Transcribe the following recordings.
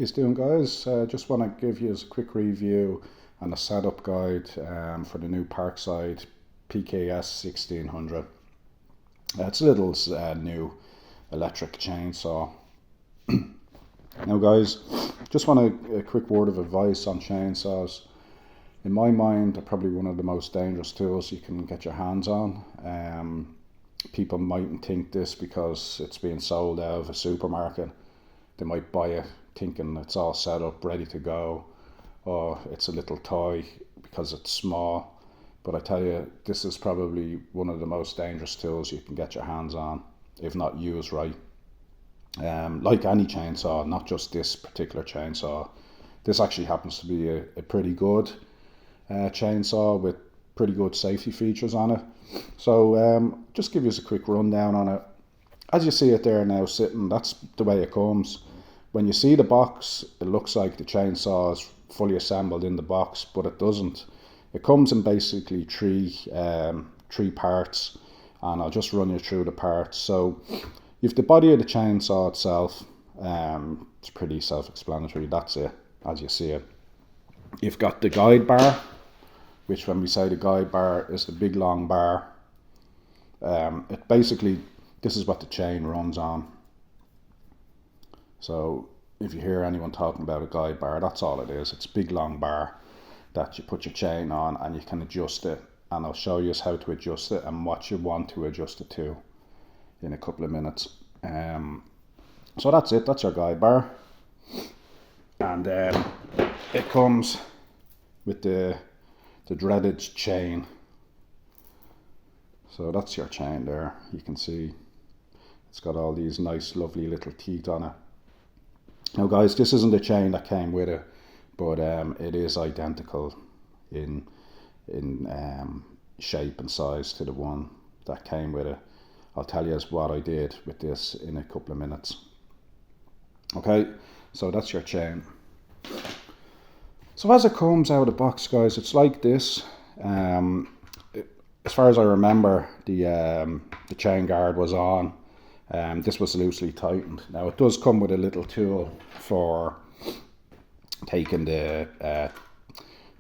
Is doing, guys? Just want to give you a quick review and a setup guide for the new Parkside PKS 1600. It's a little new electric chainsaw. Now guys, just want a quick word of advice on chainsaws. In my mind, they're probably one of the most dangerous tools you can get your hands on. People mightn't think this because it's being sold out of a supermarket. They might buy it thinking it's all set up, ready to go, or it's a little toy because it's small. But I tell you, this is probably one of the most dangerous tools you can get your hands on, if not used right. Like any chainsaw, not just this particular chainsaw. This actually happens to be a pretty good chainsaw with pretty good safety features on it. So just give you a quick rundown on it. As you see it there now sitting, that's the way it comes. When you see the box, it looks like the chainsaw is fully assembled in the box, but it doesn't. It comes in basically three parts, and I'll just run you through the parts. So you've the body of the chainsaw itself. It's pretty self-explanatory. That's it, as you see it. You've got the guide bar, which when we say the guide bar is the big long bar. It basically, this is what the chain runs on. So if you hear anyone talking about a guide bar, that's all it is. It's a big long bar that you put your chain on and you can adjust it. And I'll show you how to adjust it and what you want to adjust it to in a couple of minutes. So that's it, that's your guide bar. And it comes with the dreaded chain. So that's your chain there. You can see it's got all these nice lovely little teeth on it. Now guys, this isn't the chain that came with it, but it is identical in shape and size to the one that came with it. I'll tell you what I did with this in a couple of minutes. Okay, so that's your chain. So as it comes out of the box, guys, it's like this. As far as I remember, the chain guard was on. This was loosely tightened. Now it does come with a little tool for taking the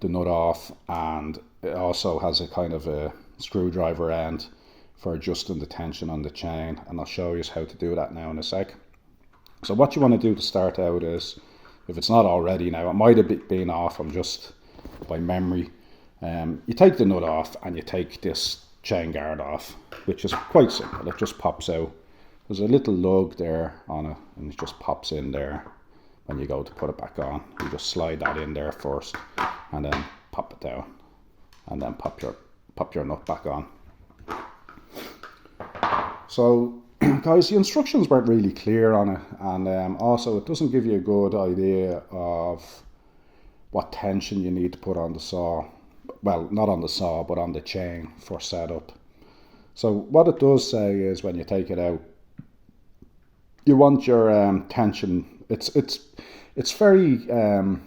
nut off, and it also has a kind of a screwdriver end for adjusting the tension on the chain, and I'll show you how to do that now in a sec. So what you want to do to start out is, if it's not already now, it might have been off, I'm just by memory, you take the nut off and you take this chain guard off, which is quite simple. It just pops out. There's a little lug there on it, and it just pops in there when you go to put it back on. You just slide that in there first, and then pop it down, and then pop your nut back on. So guys, the instructions weren't really clear on it, and also it doesn't give you a good idea of what tension you need to put on the saw. Well, not on the saw, but on the chain for setup. So what it does say is when you take it out, you want your tension. It's very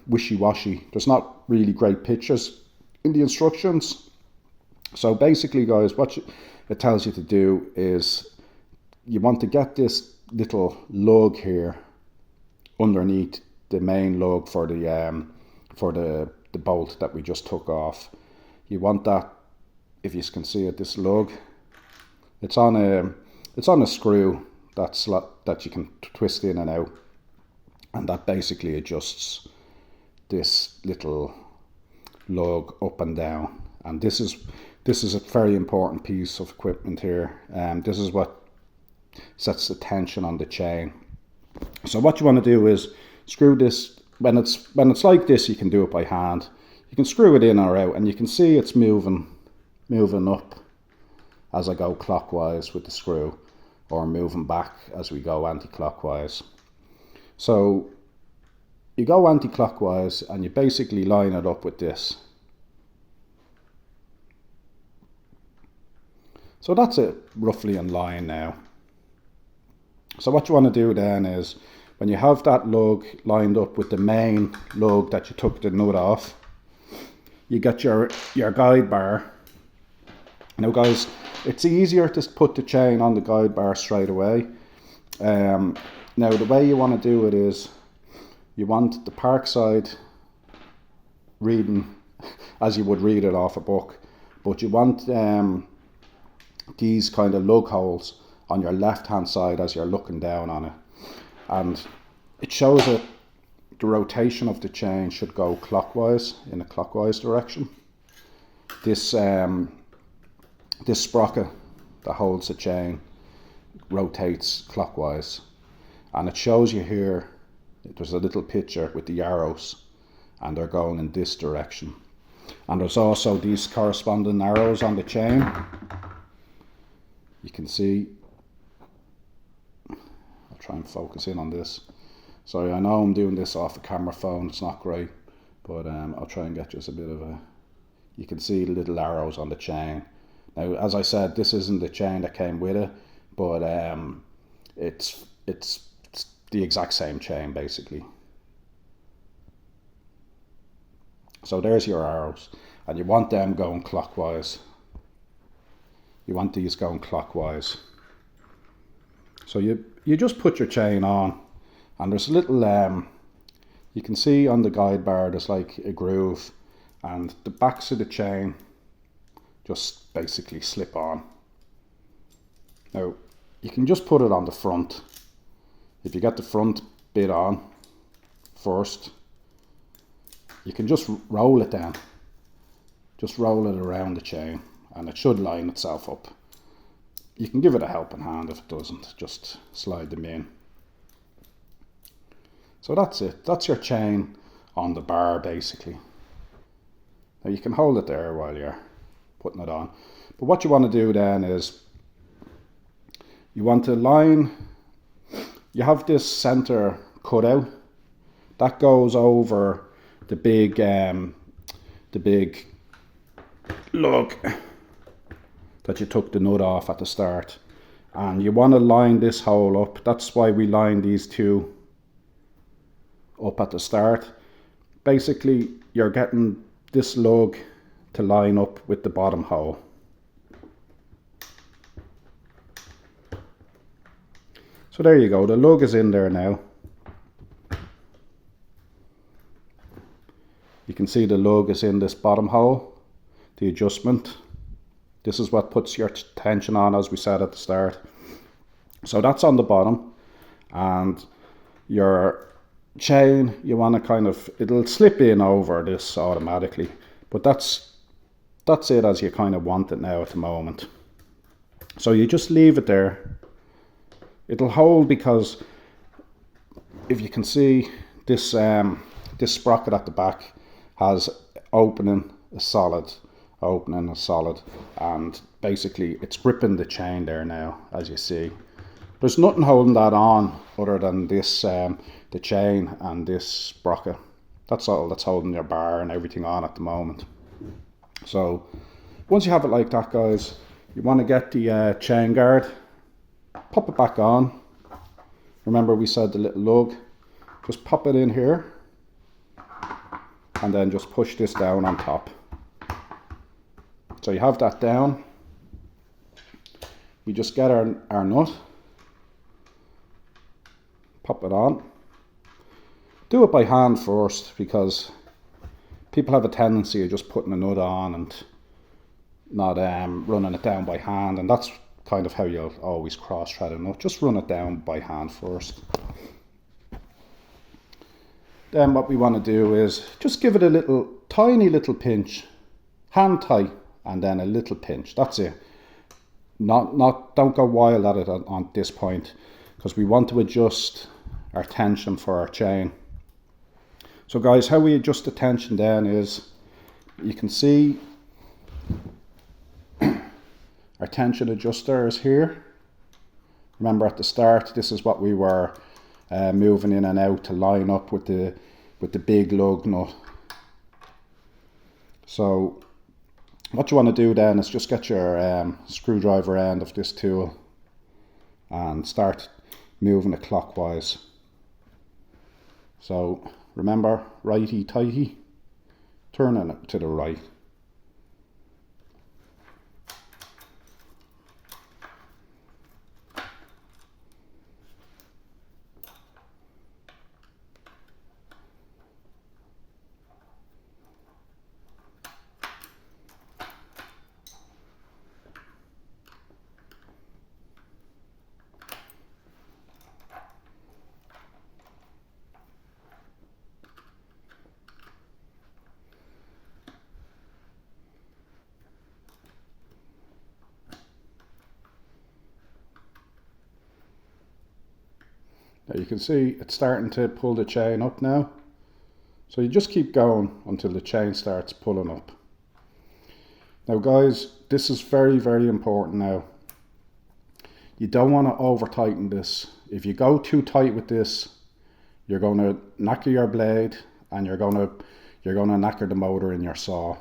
wishy-washy. There's not really great pictures in the instructions. So basically, guys, what it tells you to do is you want to get this little lug here underneath the main lug for the bolt that we just took off. You want that, if you can see it, this lug. It's on a screw that you can twist in and out, and that basically adjusts this little lug up and down. And this is a very important piece of equipment here. This is what sets the tension on the chain. So what you want to do is screw this. When it's like this, you can do it by hand. You can screw it in or out, and you can see it's moving up as I go clockwise with the screw, or moving back as we go anti-clockwise. So you go anti-clockwise and you basically line it up with this. So that's it roughly in line now. So what you want to do then is, when you have that lug lined up with the main lug that you took the nut off, you get your guide bar. Now guys, it's easier to put the chain on the guide bar straight away. Now the way you want to do it is, you want the Parkside reading as you would read it off a book, but you want these kind of lug holes on your left hand side as you're looking down on it, and it shows that the rotation of the chain should go clockwise, in a clockwise direction. This sprocket that holds the chain rotates clockwise, and it shows you here, there's a little picture with the arrows, and they're going in this direction. And there's also these corresponding arrows on the chain. You can see, I'll try and focus in on this. Sorry, I know I'm doing this off a camera phone, it's not great, but I'll try and get just a bit of a, you can see the little arrows on the chain. Now, as I said, this isn't the chain that came with it, but it's the exact same chain basically. So there's your arrows, and you want them going clockwise. You want these going clockwise. So you just put your chain on, and there's a little, you can see on the guide bar there's like a groove, and the backs of the chain just basically slip on. Now, you can just put it on the front. If you get the front bit on first, you can just roll it down. Just roll it around the chain, and it should line itself up. You can give it a helping hand if it doesn't, just slide them in. So that's it, that's your chain on the bar basically. Now you can hold it there while you're putting it on. But what you want to do then is, you want to line, you have this center cutout that goes over the big lug that you took the nut off at the start, and you want to line this hole up. That's why we line these two up at the start. Basically, you're getting this lug to line up with the bottom hole. So there you go, the lug is in there now. You can see the lug is in this bottom hole, the adjustment. This is what puts your tension on, as we said at the start. So that's on the bottom, and your chain, you want to kind of, it'll slip in over this automatically, but that's it as you kind of want it now at the moment. So you just leave it there. It'll hold, because if you can see this this sprocket at the back has opening, a solid, opening, a solid, and basically it's gripping the chain there now, as you see. There's nothing holding that on other than this, the chain and this sprocket. That's all that's holding your bar and everything on at the moment. So once you have it like that, guys, you want to get the chain guard, pop it back on. Remember we said the little lug, just pop it in here, and then just push this down on top. So you have that down. We just get our nut, pop it on. Do it by hand first, because people have a tendency of just putting a nut on and not running it down by hand, and that's kind of how you'll always cross-thread a nut. Just run it down by hand first. Then what we want to do is just give it a little, tiny little pinch, hand tight, and then a little pinch. That's it. Don't go wild at it on this point, because we want to adjust our tension for our chain. So guys, how we adjust the tension then is, you can see our tension adjuster is here. Remember at the start, this is what we were moving in and out to line up with the big lug nut. So what you want to do then is just get your screwdriver end of this tool and start moving it clockwise. So remember, righty tighty, turning it to the right. Now you can see it's starting to pull the chain up now. So you just keep going until the chain starts pulling up. Now guys, this is very, very important now. You don't want to over tighten this. If you go too tight with this, you're going to knacker your blade and you're going to knacker the motor in your saw.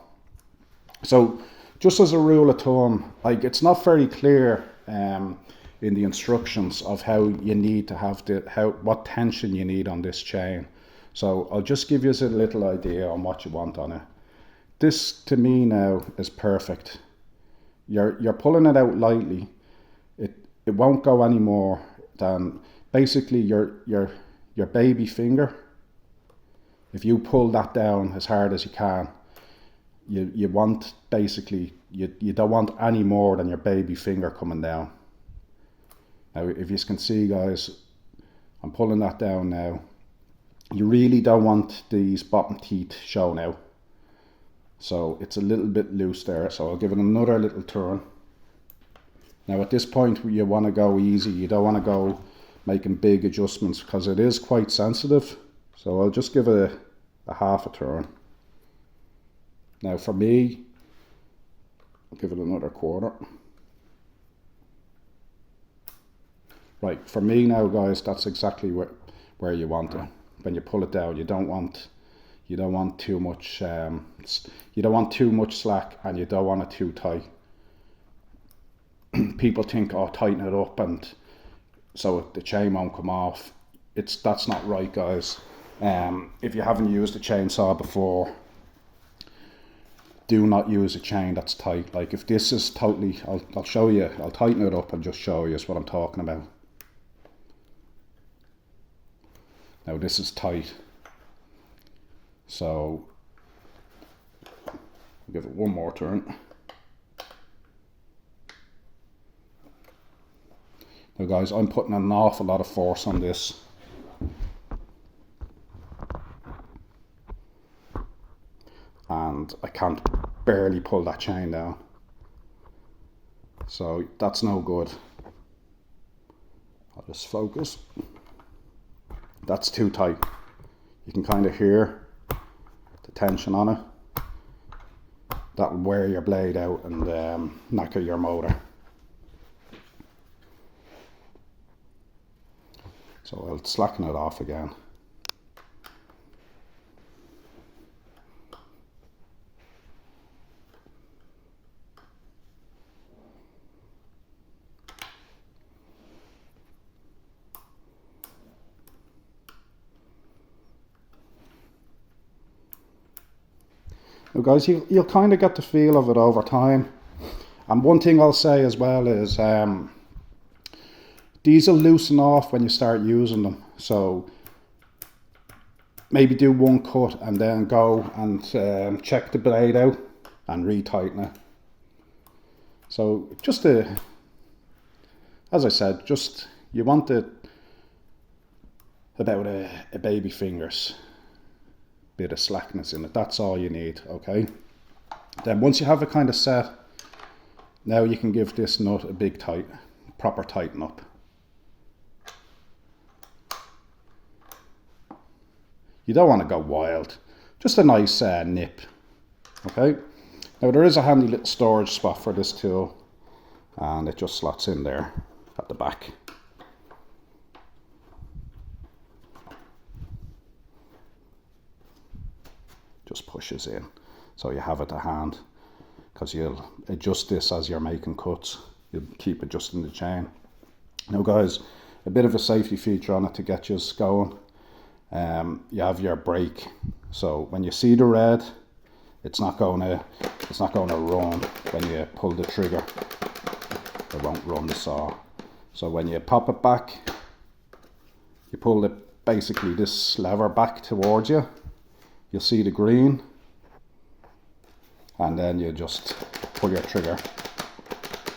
So just as a rule of thumb, like it's not very clear in the instructions of how you need to have what tension you need on this chain. So I'll just give you a little idea on what you want on it. This to me now is perfect. You're pulling it out lightly. It won't go any more than basically your baby finger. If you pull that down as hard as you can, you want basically, you don't want any more than your baby finger coming down. Now if you can see guys, I'm pulling that down now. You really don't want these bottom teeth showing out. So it's a little bit loose there, so I'll give it another little turn. Now at this point you want to go easy, you don't want to go making big adjustments because it is quite sensitive. So I'll just give it a half a turn. Now for me, I'll give it another quarter. Right, for me now guys, that's exactly where you want it. When you pull it down, you don't want too much slack and you don't want it too tight. People think, oh, tighten it up and so the chain won't come off. That's not right guys. If you haven't used a chainsaw before, do not use a chain that's tight. Like if this is totally, I'll show you, I'll tighten it up and just show you what I'm talking about. Now this is tight, so I'll give it one more turn. Now guys, I'm putting an awful lot of force on this. And I can't barely pull that chain down. So that's no good. I'll just focus. That's too tight. You can kind of hear the tension on it. That will wear your blade out and knacker your motor. So I'll slacken it off again. Now guys, you'll kind of get the feel of it over time. And one thing I'll say as well is these will loosen off when you start using them. So maybe do one cut and then go and check the blade out and re-tighten it. So just as I said, just you want it about a baby finger's bit of slackness in it. That's all you need, okay? Then once you have it kind of set, now you can give this nut a big proper tighten up. You don't want to go wild, just a nice nip, okay? Now there is a handy little storage spot for this tool and it just slots in there at the back. Just pushes in, so you have it to hand, because you'll adjust this as you're making cuts. You'll keep adjusting the chain. Now guys, a bit of a safety feature on it to get you going. You have your brake, so when you see the red, it's not going to run when you pull the trigger. It won't run the saw. So when you pop it back, you pull basically this lever back towards you. You'll see the green, and then you just pull your trigger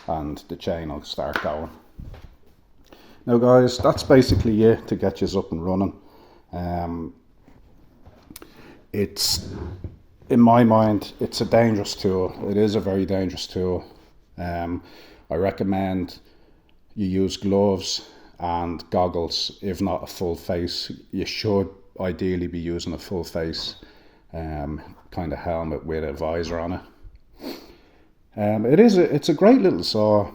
and the chain will start going. Now guys, that's basically it to get you up and running. It's, in my mind, it's a dangerous tool. It is a very dangerous tool. I recommend you use gloves and goggles, if not a full face. You should ideally be using a full face kind of helmet with a visor on it. It's a great little saw.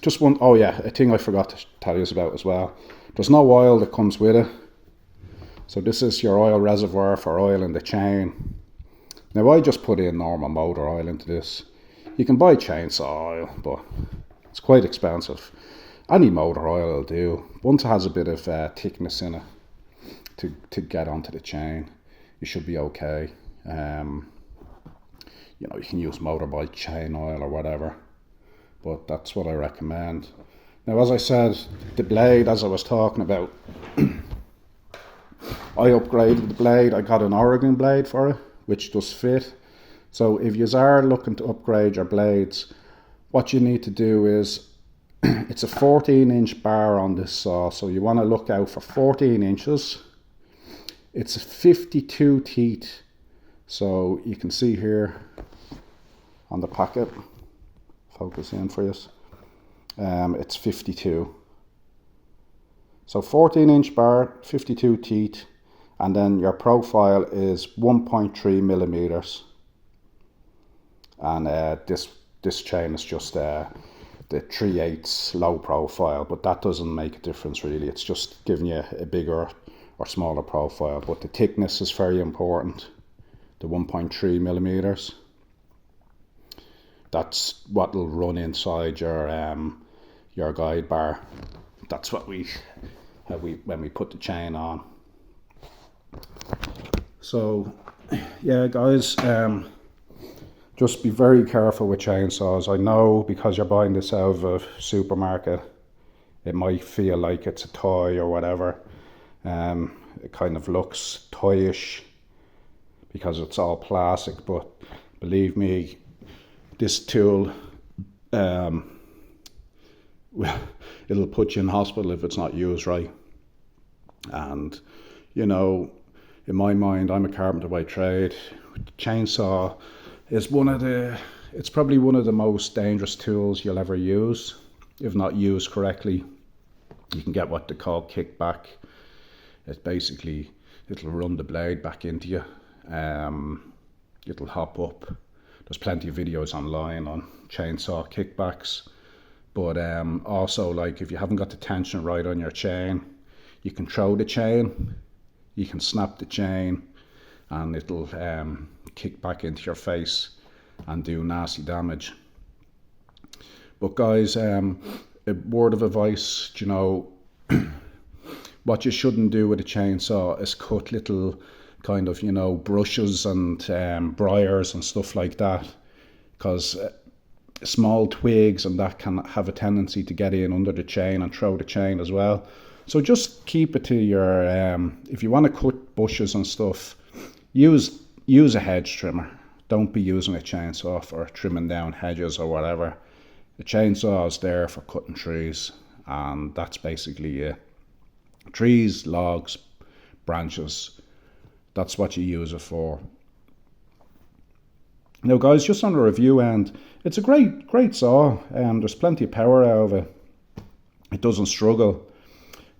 Just one, oh yeah, a thing I forgot to tell you about as well. There's no oil that comes with it. So this is your oil reservoir for oil in the chain. Now I just put in normal motor oil into this. You can buy chainsaw oil, but it's quite expensive. Any motor oil will do. Once it has a bit of thickness in it to get onto the chain, you should be okay. You know, you can use motorbike chain oil or whatever, but that's what I recommend. Now, as I said, the blade, as I was talking about, I upgraded the blade. I got an Oregon blade for it, which does fit. So if you are looking to upgrade your blades, what you need to do is, it's a 14-inch bar on this saw, so you want to look out for 14 inches. It's a 52 teeth, so you can see here on the packet, focus in for you, it's 52. So 14-inch bar, 52 teeth, and then your profile is 1.3 millimeters. And this chain is just the 3/8 low profile, but that doesn't make a difference really. It's just giving you a bigger or smaller profile, but the thickness is very important, the 1.3 millimeters. That's what will run inside your guide bar. That's what when we put the chain on. So yeah guys, just be very careful with chainsaws. I know because you're buying this out of a supermarket, it might feel like it's a toy or whatever. It kind of looks toyish because it's all plastic, but believe me, this tool, it'll put you in hospital if it's not used right. And you know, in my mind, I'm a carpenter by trade. Chainsaw is it's probably one of the most dangerous tools you'll ever use. If not used correctly, you can get what they call kickback. It's basically, it'll run the blade back into you. It'll hop up. There's plenty of videos online on chainsaw kickbacks. But also, like, if you haven't got the tension right on your chain, you can throw the chain, you can snap the chain, and it'll kick back into your face and do nasty damage. But guys, a word of advice, you know, what you shouldn't do with a chainsaw is cut little kind of, you know, brushes and briars and stuff like that, because small twigs and that can have a tendency to get in under the chain and throw the chain as well. So just keep it to your, if you want to cut bushes and stuff, use a hedge trimmer. Don't be using a chainsaw for trimming down hedges or whatever. The chainsaw is there for cutting trees, and that's basically it. Trees, logs, branches, that's what you use it for. Now guys, just on the review end, it's a great saw. There's plenty of power out of it. It doesn't struggle.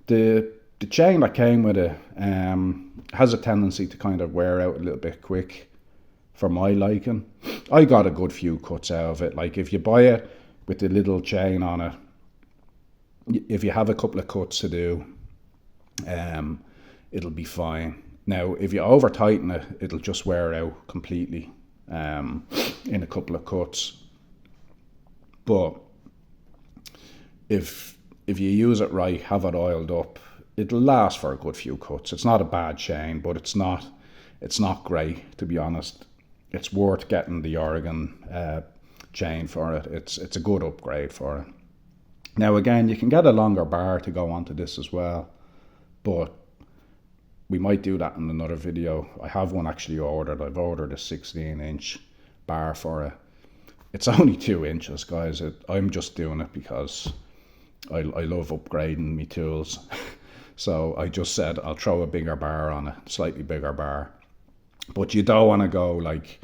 The chain that came with it has a tendency to kind of wear out a little bit quick for my liking. I got a good few cuts out of it. Like if you buy it with the little chain on it, if you have a couple of cuts to do, it'll be fine. Now if you over tighten it, it'll just wear out completely in a couple of cuts. But if you use it right, have it oiled up, it'll last for a good few cuts. It's not a bad chain, but it's not great, to be honest. It's worth getting the Oregon chain for it. It's a good upgrade for it. Now again, you can get a longer bar to go onto this as well, but we might do that in another video. I have one actually ordered. I've ordered a 16-inch bar for it. It's only 2 inches, guys. I'm just doing it because I love upgrading my tools. So I just said I'll throw a bigger bar on it, slightly bigger bar. But you don't want to go, like,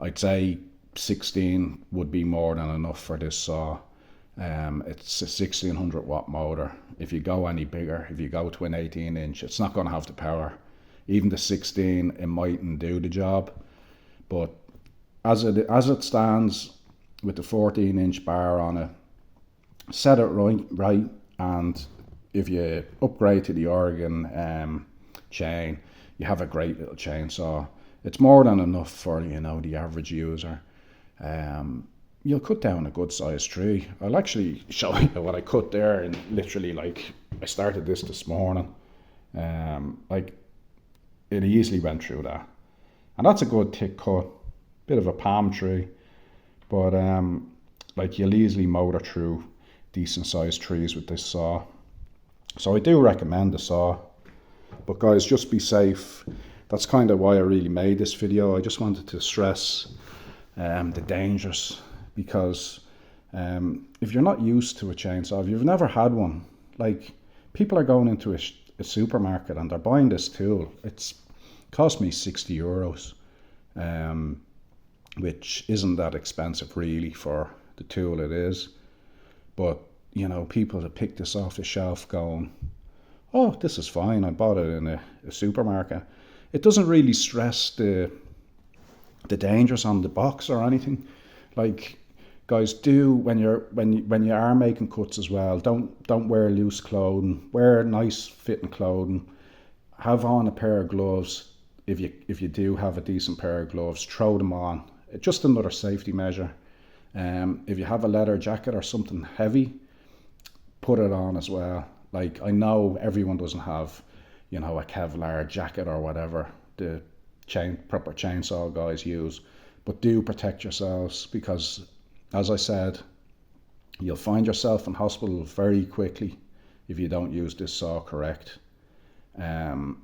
I'd say 16 would be more than enough for this saw. It's a 1600 watt motor. If you go any bigger, if you go to an 18 inch, it's not going to have the power. Even the 16, it mightn't do the job. But as it stands with the 14 inch bar on it, set it right, and if you upgrade to the Oregon chain, you have a great little chainsaw. It's more than enough for, the average user. You'll cut down a good sized tree. I'll actually show you what I cut there, and literally, like, I started this morning. Like, it easily went through that, and that's a good thick cut. Bit of a palm tree, but like, you'll easily motor through decent sized trees with this saw. So I do recommend the saw, but guys, just be safe. That's kind of why I really made this video. I just wanted to stress the dangers, because if you're not used to a chainsaw, if you've never had one, like, people are going into a supermarket and they're buying this tool. It's cost me €60, which isn't that expensive really for the tool it is. But, people that pick this off the shelf going, oh, this is fine, I bought it in a supermarket. It doesn't really stress the dangers on the box or anything. Like, guys, when you are making cuts as well, don't wear loose clothing. Wear nice fitting clothing. Have on a pair of gloves. If you do have a decent pair of gloves, throw them on. Just another safety measure. If you have a leather jacket or something heavy, put it on as well. Like, I know everyone doesn't have, a Kevlar jacket or whatever the proper chainsaw guys use, but do protect yourselves, because, as I said, you'll find yourself in hospital very quickly if you don't use this saw correct. And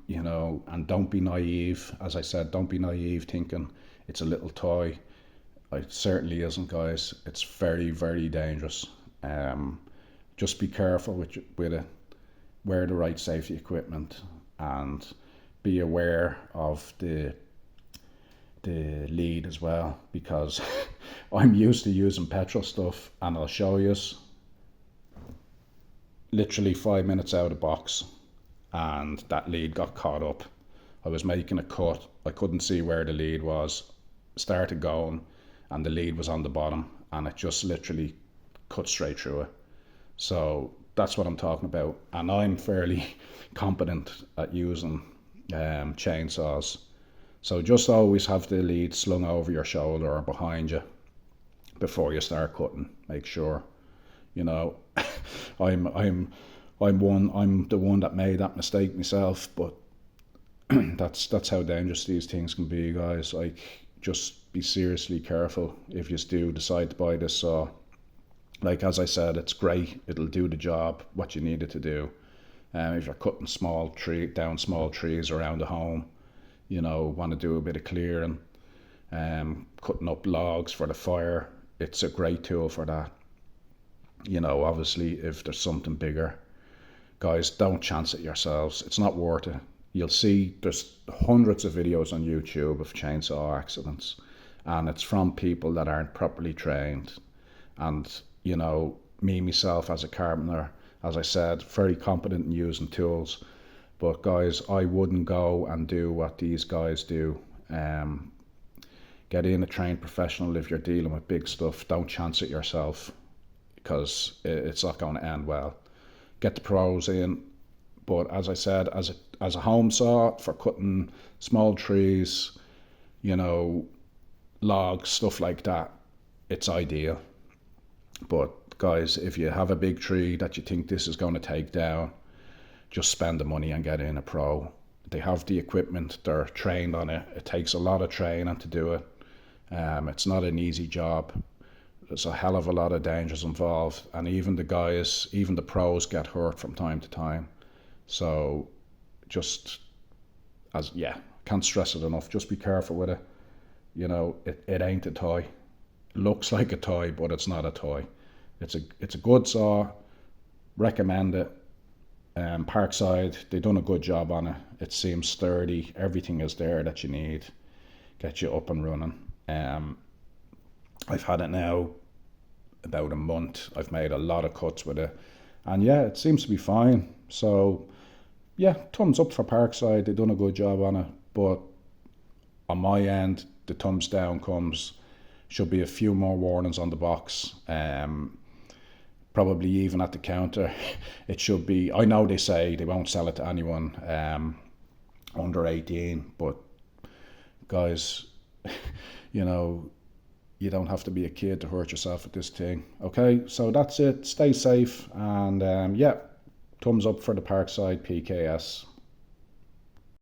don't be naive. As I said, don't be naive thinking it's a little toy. It certainly isn't, guys. It's very, very dangerous. Just be careful with it. Wear the right safety equipment, and be aware of the lead as well, because I'm used to using petrol stuff, and I'll show you, literally 5 minutes out of the box, and that lead got caught up. I was making a cut, I couldn't see where the lead was, started going, and the lead was on the bottom, and it just literally cut straight through it. So that's what I'm talking about, and I'm fairly competent at using chainsaws. So just always have the lead slung over your shoulder or behind you before you start cutting. Make sure, I'm the one that made that mistake myself, but that's how dangerous these things can be, guys. Like, just be seriously careful if you do decide to buy this saw. Like, as I said, it's great. It'll do the job, what you need it to do. If you're cutting small trees around the home, want to do a bit of clearing, cutting up logs for the fire, it's a great tool for that. Obviously, if there's something bigger, guys, don't chance it yourselves. It's not worth it. You'll see there's hundreds of videos on YouTube of chainsaw accidents, and it's from people that aren't properly trained. And me myself as a carpenter, as I said, very competent in using tools, but guys, I wouldn't go and do what these guys do. Get in a trained professional if you're dealing with big stuff. Don't chance it yourself, because it's not going to end well. Get the pros in, but as I said, as a home saw for cutting small trees, logs, stuff like that, it's ideal. But guys, if you have a big tree that you think this is going to take down, just spend the money and get in a pro. They have the equipment, they're trained on it. It takes a lot of training to do it. It's not an easy job. There's a hell of a lot of dangers involved, and even the pros get hurt from time to time. So can't stress it enough. Just be careful with it. It ain't a toy. Looks like a toy, but it's not a toy. It's a good saw. Recommend it. Parkside, they done a good job on it. It seems sturdy. Everything is there that you need. Get you up and running. I've had it now about a month. I've made a lot of cuts with it, and yeah, it seems to be fine. So yeah, thumbs up for Parkside. They've done a good job on it, but on my end, the thumbs down comes. Should be a few more warnings on the box. Probably even at the counter, it should be. I know they say they won't sell it to anyone under 18, but guys, you know, you don't have to be a kid to hurt yourself with this thing. Okay, so that's it. Stay safe, and yeah, thumbs up for the Parkside PKS.